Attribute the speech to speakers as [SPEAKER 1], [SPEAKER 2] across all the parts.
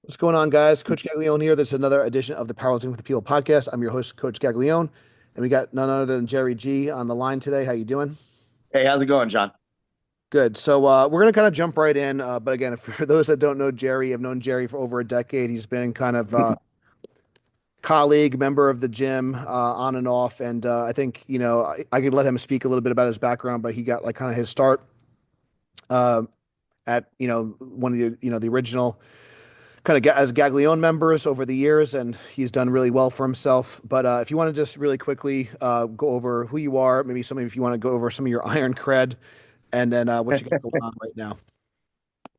[SPEAKER 1] What's going on, guys? Coach Gaglione here. This is another edition of the Powerlifting with the People podcast. I'm your host, Coach Gaglione, and we got none other than Jerry G on the line today. How you doing?
[SPEAKER 2] Hey, how's it going, John?
[SPEAKER 1] Good. So we're gonna kind of jump right in. But again, for those that don't know Jerry, I've known Jerry for over a decade. He's been kind of colleague, member of the gym, on and off. And I think I could let him speak a little bit about his background, but he got like kind of his start uh, at one of the original kind of as Gaglione members over the years, and he's done really well for himself. But if you want to just really quickly go over who you are, maybe some if you want to go over some of your iron cred, and then what you got going on right now.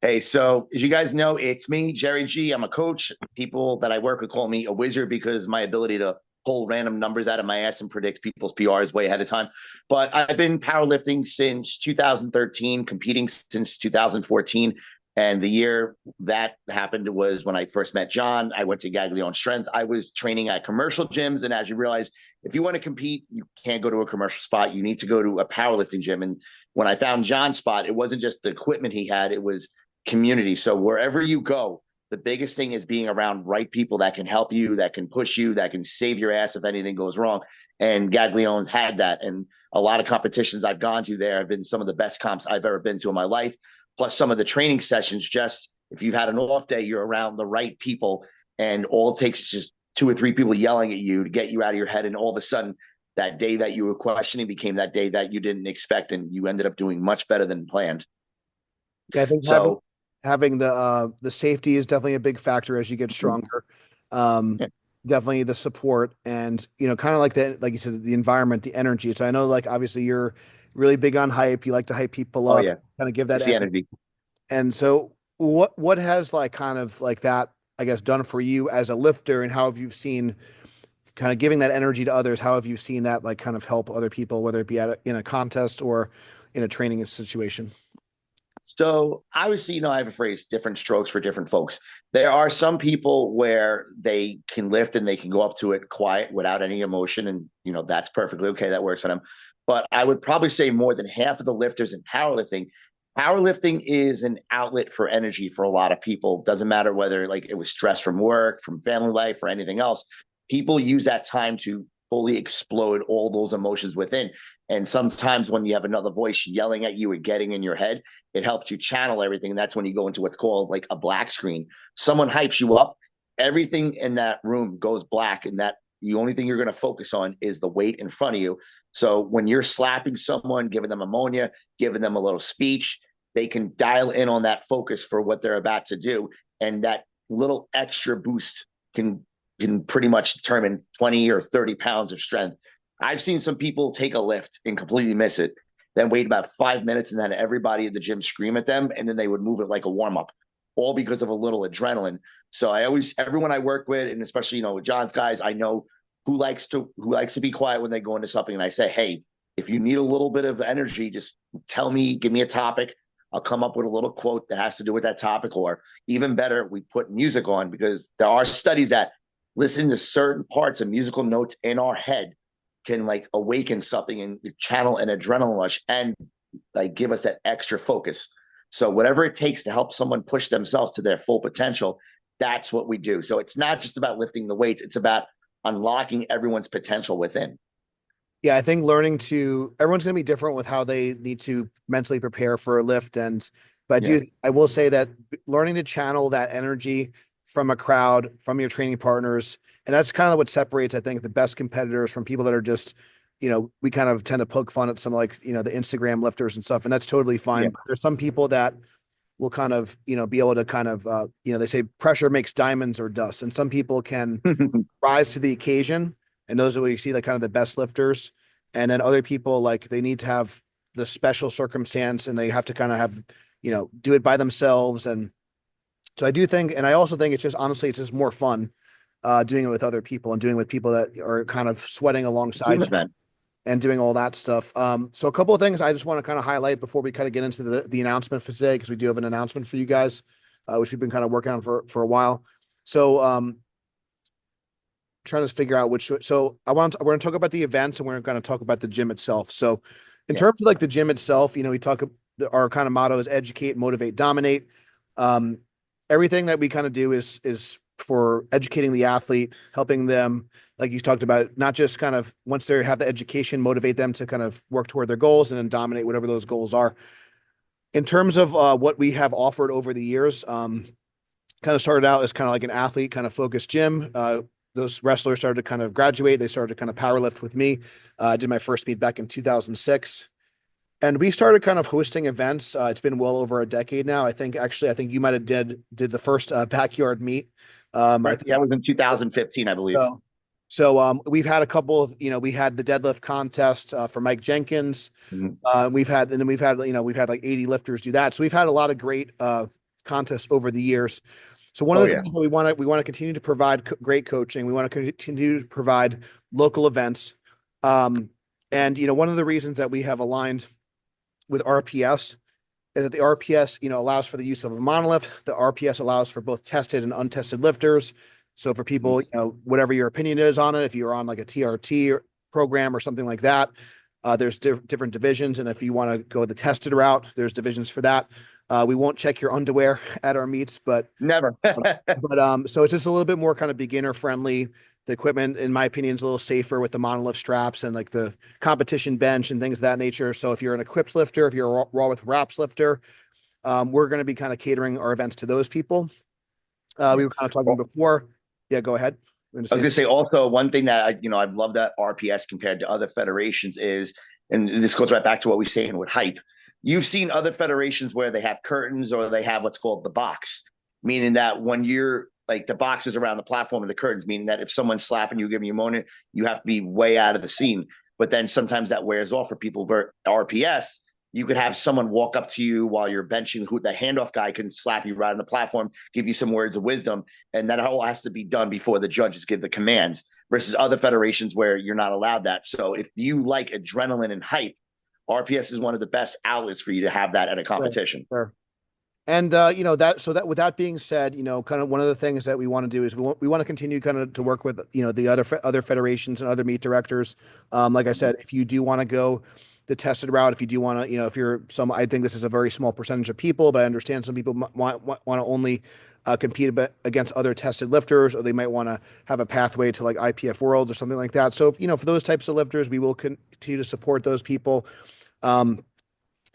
[SPEAKER 2] Hey, so as you guys know, it's me, Jerry G. I'm a coach. People that I work with call me a wizard because my ability to pull random numbers out of my ass and predict people's PRs way ahead of time. But I've been powerlifting since 2013, competing since 2014. And the year that happened was when I first met John. I went to Gaglione Strength. I was training at commercial gyms. And as you realize, if you want to compete, you can't go to a commercial spot. You need to go to a powerlifting gym. And when I found John's spot, it wasn't just the equipment he had, it was community. So wherever you go, the biggest thing is being around right people that can help you, that can push you, that can save your ass if anything goes wrong. And Gaglione's had that. And a lot of competitions I've gone to there have been some of the best comps I've ever been to in my life. Plus some of the training sessions, just if you've had an off day, you're around the right people. And all it takes is just two or three people yelling at you to get you out of your head. And all of a sudden, that day that you were questioning became that day that you didn't expect. And you ended up doing much better than planned.
[SPEAKER 1] Yeah, I think having
[SPEAKER 2] So,
[SPEAKER 1] having the safety is definitely a big factor as you get stronger. Um,
[SPEAKER 2] yeah.
[SPEAKER 1] Definitely the support and kind of like like you said, the environment, the energy. So I know like obviously you're really big on hype. You like to hype people
[SPEAKER 2] Oh,
[SPEAKER 1] up,
[SPEAKER 2] yeah.
[SPEAKER 1] kind of give that
[SPEAKER 2] It's the
[SPEAKER 1] energy.
[SPEAKER 2] energy.
[SPEAKER 1] And so what has like kind of like that, I guess, done for you as a lifter, and how have you seen kind of giving that energy to others? How have you seen that like kind of help other people, whether it be in a contest or in a training situation?
[SPEAKER 2] So obviously, I have a phrase, different strokes for different folks. There are some people where they can lift and they can go up to it quiet without any emotion. And, that's perfectly okay. That works for them. But I would probably say more than half of the lifters in powerlifting is an outlet for energy for a lot of people. Doesn't matter whether like it was stress from work, from family life, or anything else. People use that time to fully explode all those emotions within. And sometimes when you have another voice yelling at you or getting in your head, it helps you channel everything. And that's when you go into what's called like a black screen. Someone hypes you up, everything in that room goes black, and that the only thing you're going to focus on is the weight in front of you. So when you're slapping someone, giving them ammonia, giving them a little speech, they can dial in on that focus for what they're about to do. And that little extra boost can pretty much determine 20 or 30 pounds of strength. I've seen some people take a lift and completely miss it, then wait about 5 minutes, and then everybody at the gym scream at them, and then they would move it like a warm up, all because of a little adrenaline. So everyone I work with, and especially with John's guys, I know who likes to be quiet when they go into something, and I say, hey, if you need a little bit of energy, just tell me, give me a topic. I'll come up with a little quote that has to do with that topic, or even better, we put music on, because there are studies that listening to certain parts of musical notes in our head can like awaken something and channel an adrenaline rush and like give us that extra focus. So whatever it takes to help someone push themselves to their full potential, that's what we do. So it's not just about lifting the weights, it's about unlocking everyone's potential within.
[SPEAKER 1] Yeah, I think learning to everyone's going to be different with how they need to mentally prepare for a lift. And but
[SPEAKER 2] Yeah.
[SPEAKER 1] I will say that learning to channel that energy from a crowd, from your training partners, and that's kind of what separates, I think, the best competitors from people that are just, we kind of tend to poke fun at some like, the Instagram lifters and stuff, and that's totally fine.
[SPEAKER 2] Yeah.
[SPEAKER 1] But there's some people that will kind of, be able to kind of, they say pressure makes diamonds or dust, and some people can rise to the occasion, and those are what you see like kind of the best lifters. And then other people like they need to have the special circumstance, and they have to kind of have do it by themselves. And so I do think, and I also think it's just honestly it's just more fun doing it with other people and doing it with people that are kind of sweating
[SPEAKER 2] Team
[SPEAKER 1] alongside you
[SPEAKER 2] event.
[SPEAKER 1] and doing all that stuff. So a couple of things I just want to kind of highlight before we kind of get into the announcement for today, because we do have an announcement for you guys, which we've been kind of working on for a while. So trying to figure out which. So we're going to talk about the event, and we're going to talk about the gym itself. So in
[SPEAKER 2] Yeah.
[SPEAKER 1] terms of like the gym itself, we talk, our kind of motto is educate, motivate, dominate. Um, everything that we kind of do is for educating the athlete, helping them, like you talked about, not just kind of once they have the education, motivate them to kind of work toward their goals and then dominate whatever those goals are. In terms of what we have offered over the years, kind of started out as kind of like an athlete kind of focused gym. Those wrestlers started to kind of graduate. They started to kind of power lift with me. I did my first meet back in 2006. And we started kind of hosting events. It's been well over a decade now. I think you might have did the first backyard meet. I
[SPEAKER 2] Right.
[SPEAKER 1] think
[SPEAKER 2] Yeah, it was in 2015, I believe.
[SPEAKER 1] so. We've had a couple of, we had the deadlift contest for Mike Jenkins.
[SPEAKER 2] Mhm.
[SPEAKER 1] We've had like 80 lifters do that. So we've had a lot of great contests over the years. So one of
[SPEAKER 2] Oh,
[SPEAKER 1] the
[SPEAKER 2] yeah.
[SPEAKER 1] things that we want to continue to provide great coaching. We want to continue to provide local events. Um, and one of the reasons that we have aligned with RPS is that the RPS, allows for the use of a monolith. The RPS allows for both tested and untested lifters. So for
[SPEAKER 2] Mhm.
[SPEAKER 1] people, whatever your opinion is on it, if you're on like a TRT program or something like that, there's different divisions. And if you want to go the tested route, there's divisions for that. We won't check your underwear at our meets, but
[SPEAKER 2] Never.
[SPEAKER 1] so it's just a little bit more kind of beginner friendly. The equipment, in my opinion, is a little safer with the monolith straps and like the competition bench and things of that nature. So if you're an equipped lifter, if you're a raw with wraps lifter, we're going to be kind of catering our events to those people. We
[SPEAKER 2] Yeah.
[SPEAKER 1] were kind of talking
[SPEAKER 2] Well,
[SPEAKER 1] before. Yeah, go ahead. I'm going to
[SPEAKER 2] I was
[SPEAKER 1] say
[SPEAKER 2] going to say
[SPEAKER 1] something.
[SPEAKER 2] also one thing that I've loved that RPS compared to other federations is, and this goes right back to what we are saying with hype. You've seen other federations where they have curtains or they have what's called the box, meaning that when you're like the box is around the platform and the curtains, meaning that if someone's slapping you, giving you a moaning, you have to be way out of the scene. But then sometimes that wears off for people. But RPS, you could have someone walk up to you while you're benching, who the handoff guy can slap you right on the platform, give you some words of wisdom, and that all has to be done before the judges give the commands. Versus other federations where you're not allowed that. So if you like adrenaline and hype, RPS is one of the best outlets for you to have that at a
[SPEAKER 1] Sure,
[SPEAKER 2] competition.
[SPEAKER 1] sure. And that with that being said, kind of one of the things that we want to do is we want to continue kind of to work with the other federations and other meet directors. Like I said, if you do want to go the tested route, if you do want to, if you're some, I think this is a very small percentage of people, but I understand some people want to only compete against other tested lifters, or they might want to have a pathway to like IPF Worlds or something like that. So if, for those types of lifters, we will continue to support those people. Um,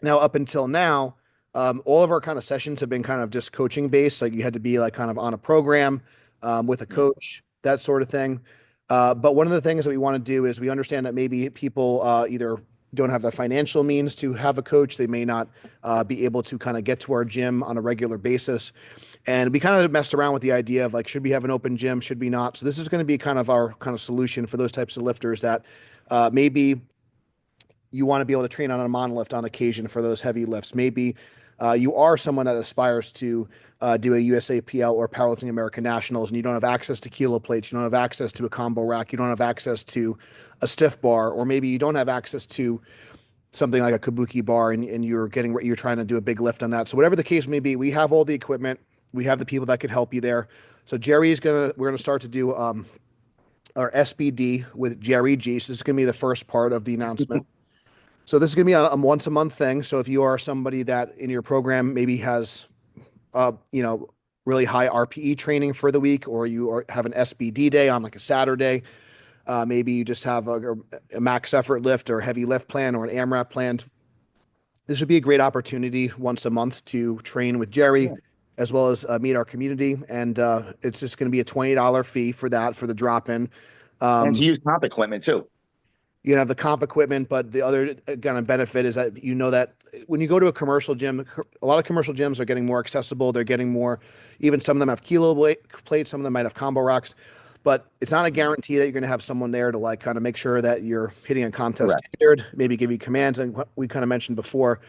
[SPEAKER 1] Now, up until now, all of our kind of sessions have been kind of just coaching based. Like you had to be like kind of on a program with a coach, that sort of thing. But one of the things that we want to do is we understand that maybe people either don't have the financial means to have a coach. They may not be able to kind of get to our gym on a regular basis. And we kind of messed around with the idea of like, should we have an open gym? Should we not? So this is going to be kind of our kind of solution for those types of lifters that maybe you want to be able to train on a monolift on occasion for those heavy lifts. Maybe you are someone that aspires to do a USAPL or Powerlifting American Nationals, and you don't have access to kilo plates, you don't have access to a combo rack, you don't have access to a stiff bar, or maybe you don't have access to something like a kabuki bar, and you're trying to do a big lift on that. So whatever the case may be, we have all the equipment, we have the people that could help you there. So we're gonna start to do our SBD with Jerry G. So this is gonna be the first part of the announcement. So this is going to be a once a month thing. So if you are somebody that in your program maybe has, uh, you know, really high RPE training for the week, or have an SBD day on like a Saturday, maybe you just have a max effort lift or heavy lift plan or an AMRAP plan. This would be a great opportunity once a month to train with Jerry,
[SPEAKER 2] Yeah.
[SPEAKER 1] as well as meet our community. And it's just going to be a $20 fee for that, for the drop in.
[SPEAKER 2] And
[SPEAKER 1] Um,
[SPEAKER 2] to use comp equipment too.
[SPEAKER 1] you have the comp equipment, but the other kind of benefit is that that when you go to a commercial gym, a lot of commercial gyms are getting more accessible. They're getting more, even some of them have plates, some of them might have combo racks, but it's not a guarantee that you're going to have someone there to like kind of make sure that you're hitting a contest
[SPEAKER 2] Correct.
[SPEAKER 1] standard, maybe give you commands. And what we kind of mentioned before,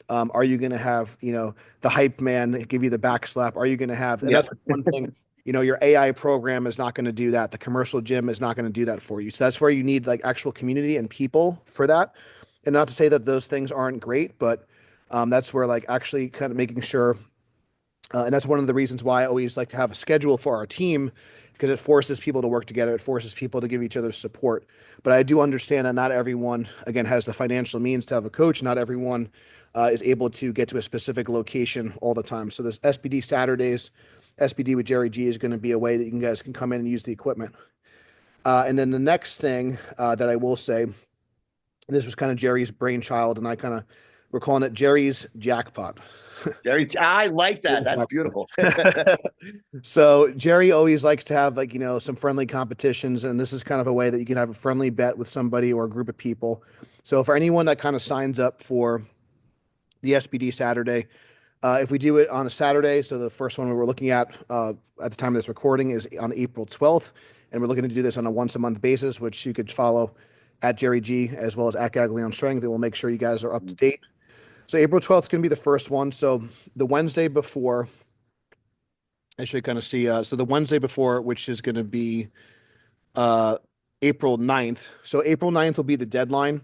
[SPEAKER 1] are you going to have, the hype man give you the back slap? Are you going to have, and
[SPEAKER 2] Yeah.
[SPEAKER 1] that's one thing, your AI program is not going to do that. The commercial gym is not going to do that for you. So that's where you need like actual community and people for that. And not to say that those things aren't great, but that's where like actually kind of making sure, and that's one of the reasons why I always like to have a schedule for our team, because it forces people to work together. It forces people to give each other support. But I do understand that not everyone, again, has the financial means to have a coach. Not everyone is able to get to a specific location all the time. So this SBD Saturdays, SBD with Jerry G is going to be a way that you guys can come in and use the equipment. And then the next thing that I will say, this was kind of Jerry's brainchild, and I kind of we're calling it Jerry's jackpot.
[SPEAKER 2] Jerry's, I like that. That's beautiful.
[SPEAKER 1] So Jerry always likes to have like, some friendly competitions, and this is kind of a way that you can have a friendly bet with somebody or a group of people. So for anyone that kind of signs up for the SBD Saturday, if we do it on a Saturday, so the first one we were looking at the time of this recording is on April 12th, and we're looking to do this on a once a month basis, which you could follow at Jerry G as well as at Gaglione Strength, and we'll make sure you guys are up to date. So April 12th is going to be the first one. So the Wednesday before, I should kind of see. So the Wednesday before, which is going to be uh, April 9th. So April 9th will be the deadline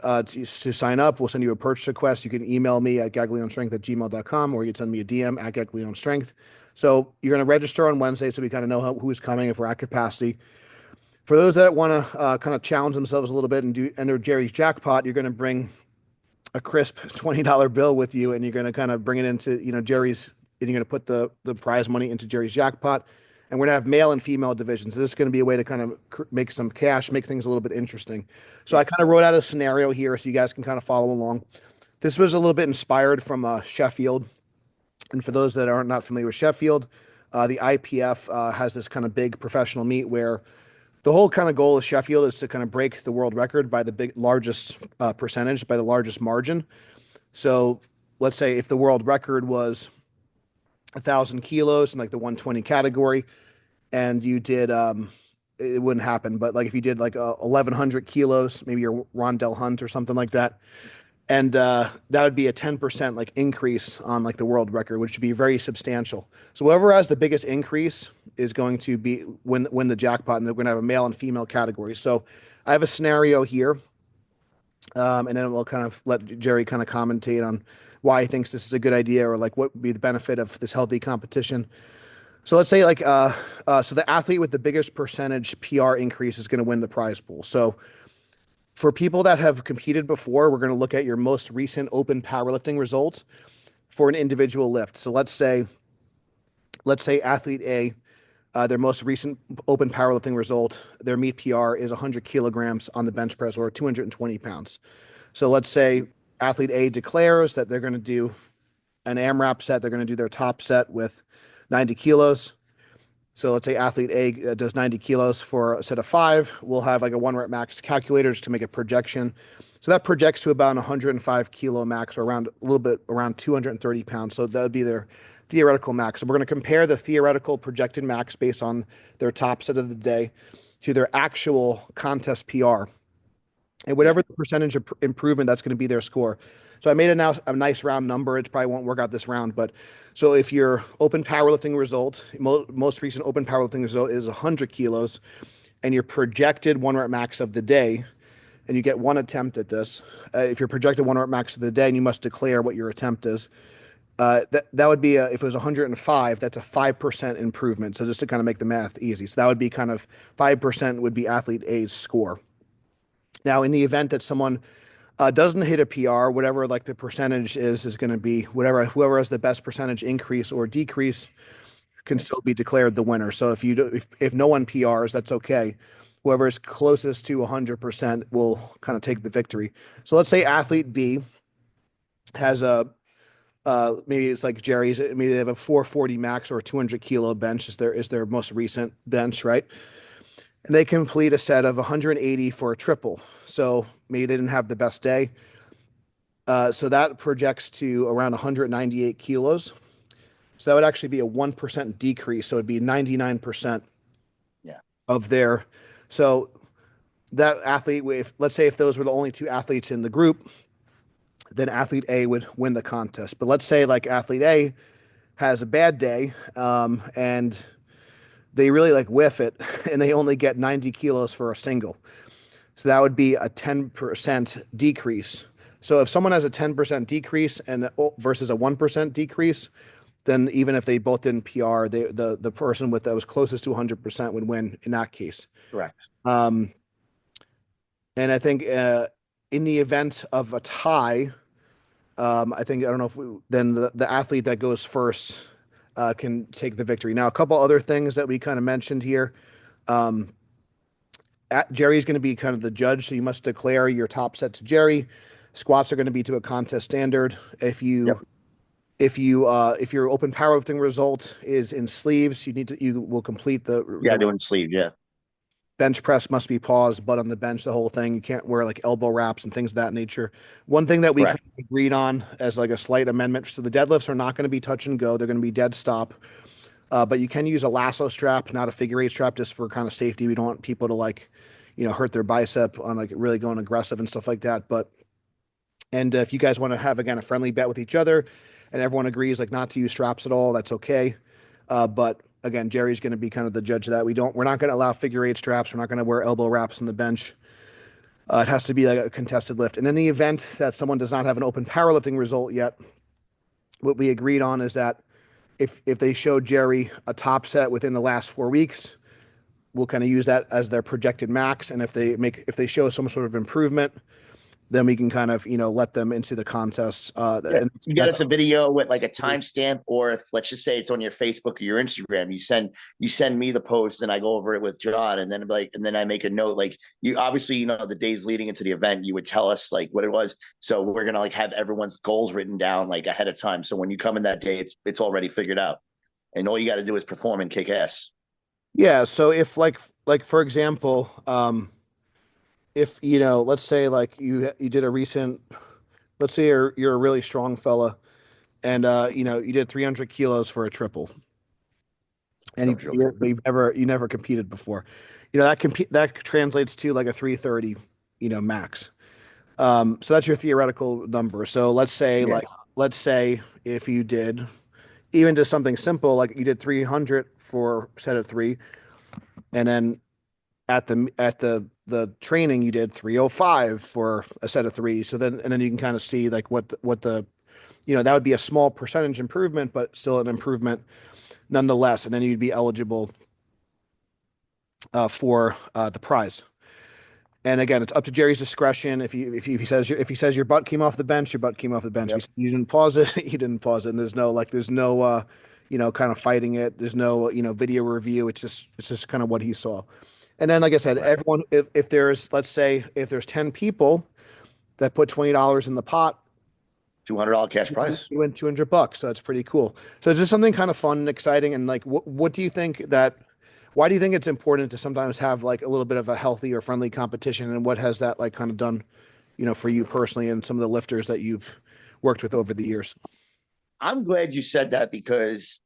[SPEAKER 1] to sign up. We'll send you a purchase request. You can email me at gaglionestrength@gmail.com, or you can send me a DM at Gaglione Strength. So you're going to register on Wednesday so we kind of know who's coming if we're at capacity. For those that want to kind of challenge themselves a little bit and do enter Jerry's jackpot, you're going to bring a crisp $20 bill with you, and you're going to kind of bring it into, Jerry's, and you're going to put the prize money into Jerry's jackpot. And we're going to have male and female divisions. So this is going to be a way to kind of make some cash, make things a little bit interesting. So I kind of wrote out a scenario here so you guys can kind of follow along. This was a little bit inspired from Sheffield. And for those that are not familiar with Sheffield, the IPF has this kind of big professional meet where the whole kind of goal of Sheffield is to kind of break the world record by the largest percentage, by the largest margin. So let's say if the world record was 1,000 kilos in like the 120 category, and you did, it wouldn't happen, but like if you did like 1,100 kilos, maybe you're Rondell Hunt or something like that, and that would be a 10% like increase on like the world record, which would be very substantial. So whoever has the biggest increase is going to win the jackpot, and they're going to have a male and female category. So I have a scenario here, and then we'll kind of let Jerry kind of commentate on why he thinks this is a good idea, or like what would be the benefit of this healthy competition. So let's say like so the athlete with the biggest percentage PR increase is going to win the prize pool. So for people that have competed before, we're going to look at your most recent open powerlifting results for an individual lift. So let's say athlete A, their most recent open powerlifting result, their meet PR is 100 kilograms on the bench press, or 220 pounds. So let's say athlete A declares that they're going to do an AMRAP set. They're going to do their top set with 90 kilos. So let's say athlete A does 90 kilos for a set of 5. We'll have like a 1 rep max calculator just to make a projection. So that projects to about 105 kilo max, or around a little bit around 230 pounds. So that would be their theoretical max. So we're going to compare the theoretical projected max based on their top set of the day to their actual contest PR. And whatever the percentage of improvement, that's going to be their score. So I made a nice round number. It probably won't work out this round, but so if your open powerlifting result, most recent open powerlifting result is 100 kilos, and your projected 1 rep max of the day, and you get one attempt at this, if your projected 1 rep max of the day, and you must declare what your attempt is, that would be if it was 105, that's a 5% improvement. So just to kind of make the math easy, so that would be kind of 5% would be athlete A's score. Now, in the event that someone doesn't hit a PR, whatever like the percentage is going to be whoever has the best percentage increase or decrease can still be declared the winner. So if no one PRs, that's okay. Whoever is closest to 100% will kind of take the victory. So let's say athlete B has maybe it's like Jerry's, maybe they have a 440 max or a 200 kilo bench is their most recent bench, right? And they complete a set of 180 for a triple. So maybe they didn't have the best day. So that projects to around 198 kilos. So that would actually be a 1% decrease. So it'd be 99% of their. So that athlete, let's say if those were the only 2 athletes in the group, then athlete A would win the contest. But let's say like athlete A has a bad day, and they really like whiff it, and they only get 90 kilos for a single. So that would be a 10% decrease. So if someone has a 10% decrease and versus a 1% decrease, then even if they both didn't PR, the person that was closest to 100% would win in that case.
[SPEAKER 2] Correct.
[SPEAKER 1] And I think in the event of a tie, I don't know if then the athlete that goes first can take the victory. Now, a couple other things that we kind of mentioned here. Um, Jerry's going to be kind of the judge, so you must declare your top set to Jerry. Squats are going to be to a contest standard.
[SPEAKER 2] Yep.
[SPEAKER 1] If your open powerlifting result is in sleeves, you will complete
[SPEAKER 2] Yeah,
[SPEAKER 1] the
[SPEAKER 2] doing sleeve. Yeah.
[SPEAKER 1] bench press must be paused, but on the bench, the whole thing. You can't wear like elbow wraps and things of that nature. One thing that we kind
[SPEAKER 2] Correct.
[SPEAKER 1] of agreed on as like a slight amendment, so the deadlifts are not going to be touch and go. They're going to be dead stop. But you can use a lasso strap, not a figure eight strap, just for kind of safety. We don't want people to like, hurt their bicep on like really going aggressive and stuff like that. But if you guys want to have again a friendly bet with each other, and everyone agrees like not to use straps at all, that's okay. But again, Jerry's going to be kind of the judge of that. We're not going to allow figure eight straps. We're not going to wear elbow wraps on the bench. It has to be like a contested lift. And in the event that someone does not have an open powerlifting result yet, what we agreed on is that if they show Jerry a top set within the last 4 weeks, we'll kind of use that as their projected max. And if they show some sort of improvement, then we can kind of let them into the contests.
[SPEAKER 2] Yeah.
[SPEAKER 1] And
[SPEAKER 2] You get
[SPEAKER 1] that's
[SPEAKER 2] us a video with like a timestamp, or if let's just say it's on your Facebook or your Instagram, you send me the post and I go over it with John, and then I make a note. Like, you obviously, the days leading into the event, you would tell us like what it was. So we're gonna like have everyone's goals written down like ahead of time. So when you come in that day, it's already figured out. And all you got to do is perform and kick ass.
[SPEAKER 1] yeah. So if like for example, if let's say like you did a recent, let's say you're a really strong fella, and you did 300 kilos for a triple,
[SPEAKER 2] It's no joke.
[SPEAKER 1] but you never competed before, that translates to like a 330, max. So that's your theoretical number. So
[SPEAKER 2] Yeah.
[SPEAKER 1] let's say if you did even just something simple like you did 300 for set of three, and then at the training you did 305 for a set of three. So then you can kind of see like what the that would be a small percentage improvement, but still an improvement nonetheless. And then you'd be eligible for the prize. And again, it's up to Jerry's discretion. If he says your butt came off the bench, your butt came off the bench.
[SPEAKER 2] Yep.
[SPEAKER 1] You didn't pause it, you didn't pause it. And there's no kind of fighting it. There's no video review. It's just kind of what he saw. And then, like I said,
[SPEAKER 2] Right.
[SPEAKER 1] everyone, if there's, let's say, if there's 10 people that put $20 in the pot,
[SPEAKER 2] $200 cash prize.
[SPEAKER 1] you win $200. So it's pretty cool. So it's just something kind of fun and exciting. And like, what do you think why do you think it's important to sometimes have like a little bit of a healthy or friendly competition? And what has that like kind of done, for you personally and some of the lifters that you've worked with over the years?
[SPEAKER 2] I'm glad you said that because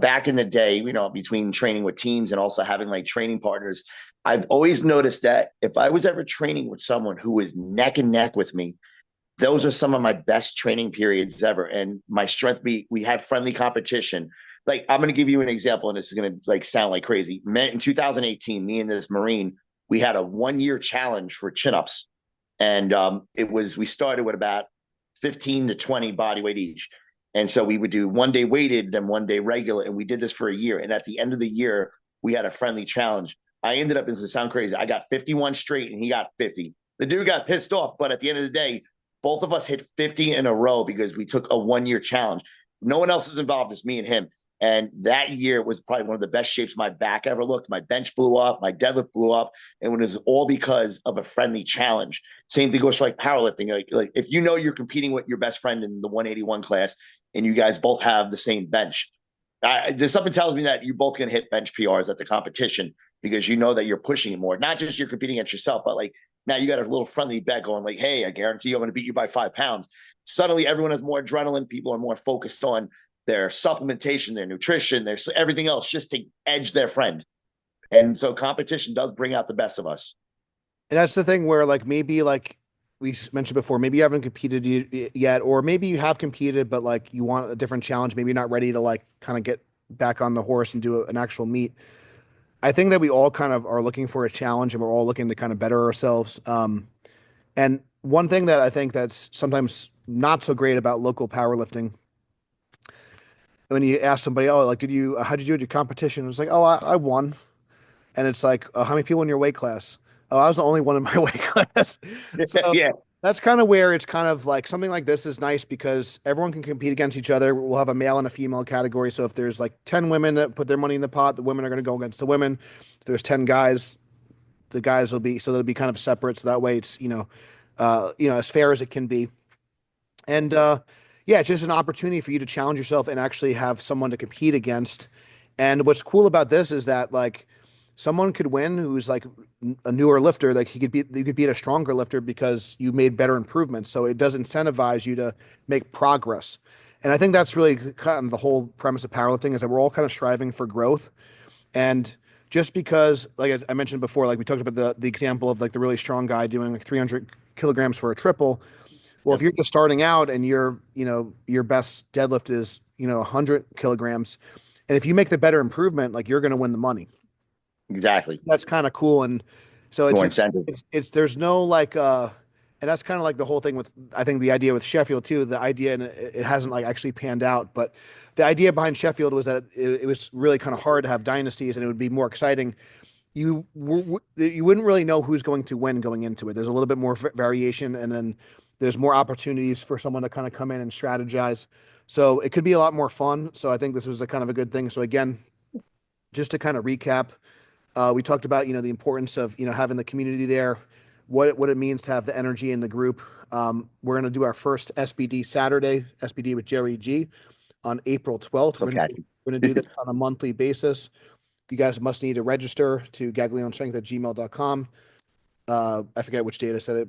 [SPEAKER 2] back in the day, between training with teams and also having like training partners, I've always noticed that if I was ever training with someone who was neck and neck with me, those are some of my best training periods ever. And my strength, we had friendly competition. Like, I'm going to give you an example, and this is going to like sound like crazy. In 2018, me and this Marine, we had a 1 year challenge for chin-ups. And we started with about 15 to 20 body weight each. And so we would do 1 day weighted, then 1 day regular. And we did this for a year. And at the end of the year, we had a friendly challenge. I ended up, this is sound crazy, I got 51 straight and he got 50. The dude got pissed off, but at the end of the day, both of us hit 50 in a row because we took a 1 year challenge. No one else is involved, just me and him. And that year was probably one of the best shapes my back ever looked. My bench blew up, my deadlift blew up, and it was all because of a friendly challenge. Same thing goes for like powerlifting. Like if you're competing with your best friend in the 181 class, and you guys both have the same bench, there's something tells me that you're both going to hit bench PRs at the competition because you know that you're pushing it more. Not just you're competing against yourself, but like now you got a little friendly bet going like, hey, I guarantee you I'm going to beat you by 5 pounds. Suddenly everyone has more adrenaline. People are more focused on their supplementation, their nutrition, their everything else just to edge their friend. And so competition does bring out the best of us.
[SPEAKER 1] And that's the thing where like maybe like we mentioned before, maybe you haven't competed yet, or maybe you have competed, but like you want a different challenge. Maybe you're not ready to like kind of get back on the horse and do an actual meet. I think that we all kind of are looking for a challenge, and we're all looking to kind of better ourselves. And one thing that I think that's sometimes not so great about local powerlifting, when you ask somebody, oh, like, how'd you do at your competition? It's like, oh, I won. And it's like, how many people in your weight class? Oh, I was the only one in my weight class. So,
[SPEAKER 2] Yeah.
[SPEAKER 1] That's kind of where it's kind of like something like this is nice because everyone can compete against each other. We'll have a male and a female category. So if there's like 10 women that put their money in the pot, the women are going to go against the women. If there's 10 guys, the guys will be, so they'll be kind of separate. So that way it's, as fair as it can be. And yeah, it's just an opportunity for you to challenge yourself and actually have someone to compete against. And what's cool about this is that like someone could win who's like a newer lifter, like you could beat a stronger lifter because you made better improvements. So it does incentivize you to make progress. And I think that's really kind of the whole premise of powerlifting is that we're all kind of striving for growth. And just because, like I mentioned before, like we talked about the example of like the really strong guy doing like 300 kilograms for a triple. Well, if
[SPEAKER 2] Yep.
[SPEAKER 1] you're just starting out and your best deadlift is, 100 kilograms, and if you make the better improvement, like you're going to win the money.
[SPEAKER 2] Exactly.
[SPEAKER 1] That's kind of cool. And so
[SPEAKER 2] More incentive.
[SPEAKER 1] there's no like, and that's kind of like the whole thing with, I think the idea with Sheffield too, the idea, and it hasn't like actually panned out, but the idea behind Sheffield was that it was really kind of hard to have dynasties and it would be more exciting. You wouldn't really know who's going to win going into it. There's a little bit more variation, and then there's more opportunities for someone to kind of come in and strategize. So it could be a lot more fun. So I think this was a kind of a good thing. So again, just to kind of recap, we talked about the importance of having the community there, what it means to have the energy in the group. We're going to do our first SBD Saturday, SBD with Jerry G, on April 12th.
[SPEAKER 2] Okay.
[SPEAKER 1] We're going to do this on a monthly basis. You guys must need to register to gaglionestrength@gmail.com. I forget which date I said it,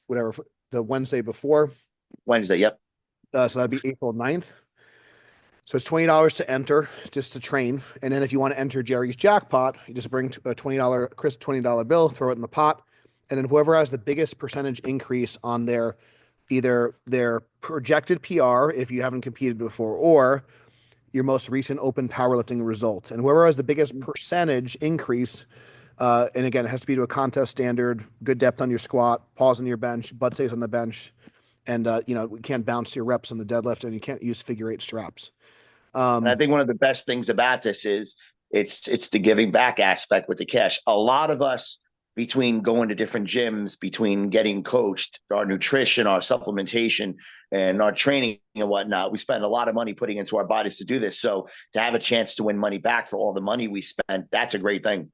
[SPEAKER 1] whatever, the Wednesday before.
[SPEAKER 2] Wednesday. Yep.
[SPEAKER 1] So that'd be April 9th. So it's $20 to enter, just to train. And then if you want to enter Jerry's jackpot, you just bring a $20 bill, throw it in the pot. And then whoever has the biggest percentage increase on either their projected PR, if you haven't competed before, or your most recent open powerlifting result. And whoever has the biggest percentage increase, and again, it has to be to a contest standard, good depth on your squat, pause on your bench, butt stays on the bench, and we can't bounce your reps on the deadlift, and you can't use figure eight straps.
[SPEAKER 2] And I
[SPEAKER 1] Um,
[SPEAKER 2] think one of the best things about this is it's the giving back aspect with the cash. A lot of us between going to different gyms, between getting coached, our nutrition, our supplementation, and our training and whatnot, we spend a lot of money putting into our bodies to do this. So to have a chance to win money back for all the money we spent, that's a great thing.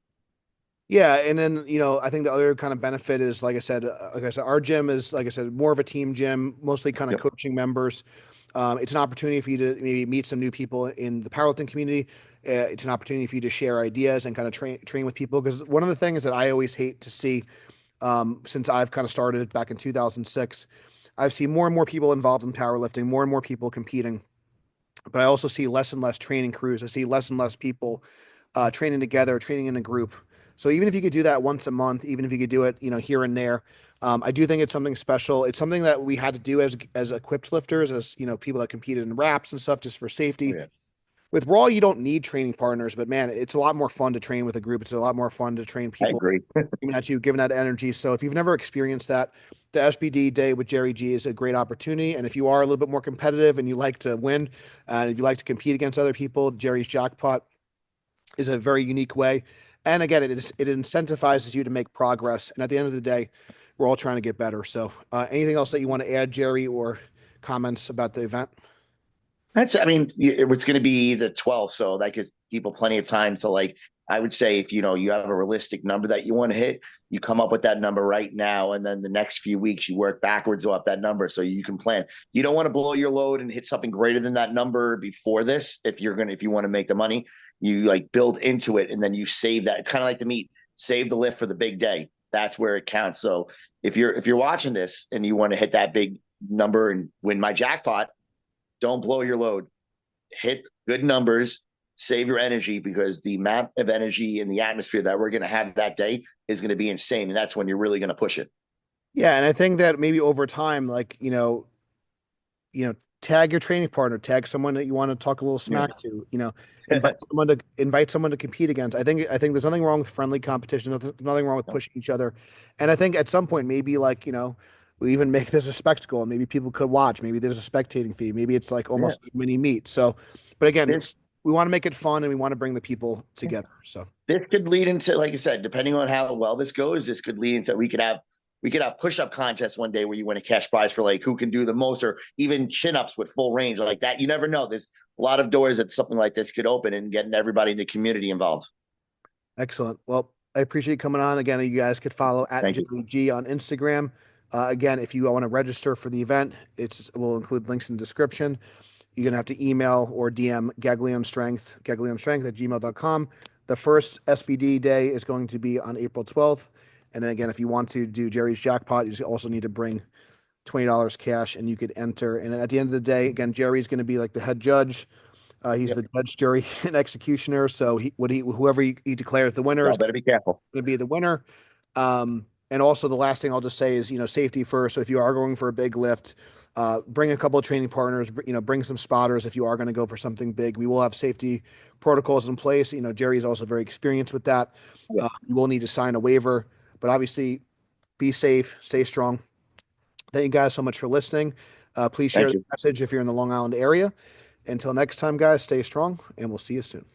[SPEAKER 1] Yeah, and then I think the other kind of benefit is, like I said, our gym is, like I said, more of a team gym, mostly kind of
[SPEAKER 2] Yep.
[SPEAKER 1] coaching members. It's an opportunity for you to maybe meet some new people in the powerlifting community. It's an opportunity for you to share ideas and kind of train with people. Because one of the things that I always hate to see, since I've kind of started back in 2006, I've seen more and more people involved in powerlifting, more and more people competing, but I also see less and less training crews. I see less and less people training together, training in a group. So even if you could do that once a month, even if you could do it, here and there, I do think it's something special. It's something that we had to do as equipped lifters, as people that competed in wraps and stuff, just for
[SPEAKER 2] Oh,
[SPEAKER 1] safety.
[SPEAKER 2] yeah.
[SPEAKER 1] With Raw, you don't need training partners, but man, it's a lot more fun to train with a group. It's a lot more fun to train
[SPEAKER 2] I
[SPEAKER 1] people
[SPEAKER 2] agree.
[SPEAKER 1] giving at you, giving that energy. So if you've never experienced that, the SBD day with Jerry G is a great opportunity. And if you are a little bit more competitive and you like to win, and if you like to compete against other people, Jerry's Jackpot is a very unique way. And again, it incentivizes you to make progress. And at the end of the day, we're all trying to get better. So anything else that you want to add, Jerry, or comments about the event?
[SPEAKER 2] I mean, it's going to be the 12th, so that gives people plenty of time to like. I would say if you have a realistic number that you want to hit, you come up with that number right now, and then the next few weeks you work backwards off that number so you can plan. You don't want to blow your load and hit something greater than that number before this. If you want to make the money, you like build into it, and then you save that. It's kind of like the meat, save the lift for the big day. That's where it counts. So if you're watching this and you want to hit that big number and win my jackpot, don't blow your load. Hit good numbers, save your energy because the amount of energy in the atmosphere that we're going to have that day is going to be insane. And that's when you're really going to push it.
[SPEAKER 1] Yeah, and I think that maybe over time, like tag your training partner, tag someone that you want to talk a little
[SPEAKER 2] Yeah.
[SPEAKER 1] smack to, invite someone to compete against. I think there's nothing wrong with friendly competition, nothing wrong with pushing each other. And I think at some point, maybe like, we even make this a spectacle and maybe people could watch. Maybe there's a spectating fee. Maybe it's like
[SPEAKER 2] Yeah.
[SPEAKER 1] almost a mini meet. So, but again,
[SPEAKER 2] This
[SPEAKER 1] we want to make it fun and we want to bring the people together. So
[SPEAKER 2] this could lead into, like I said, depending on how well this goes, this could lead into we could have, we could have push-up contests one day where you win a cash prize for like who can do the most, or even chin-ups with full range like that. You never know. There's a lot of doors that something like this could open, and getting everybody in the community involved.
[SPEAKER 1] Excellent. Well, I appreciate you coming on. Again, you guys could follow at
[SPEAKER 2] Thank you.
[SPEAKER 1] JVG on Instagram. Again, if you want to register for the event, we'll include links in the description. You're going to have to email or DM gaglionestrength at gmail.com. The first SBD day is going to be on April 12th. And then again, if you want to do Jerry's Jackpot, you also need to bring $20 cash and you could enter. And at the end of the day, again, Jerry's going to be like the head judge. He's
[SPEAKER 2] Yep.
[SPEAKER 1] the judge, jury, and executioner. So whoever he declares the winner
[SPEAKER 2] No,
[SPEAKER 1] is
[SPEAKER 2] better be careful.
[SPEAKER 1] going to be the winner. And also the last thing I'll just say is, safety first. So if you are going for a big lift, bring a couple of training partners, bring some spotters if you are going to go for something big. We will have safety protocols in place. Jerry's also very experienced with that.
[SPEAKER 2] Yeah.
[SPEAKER 1] You will need to sign a waiver, but obviously be safe, stay strong. Thank you guys so much for listening. Please share
[SPEAKER 2] Thank
[SPEAKER 1] the
[SPEAKER 2] you.
[SPEAKER 1] message if you're in the Long Island area. Until next time, guys, stay strong and we'll see you soon.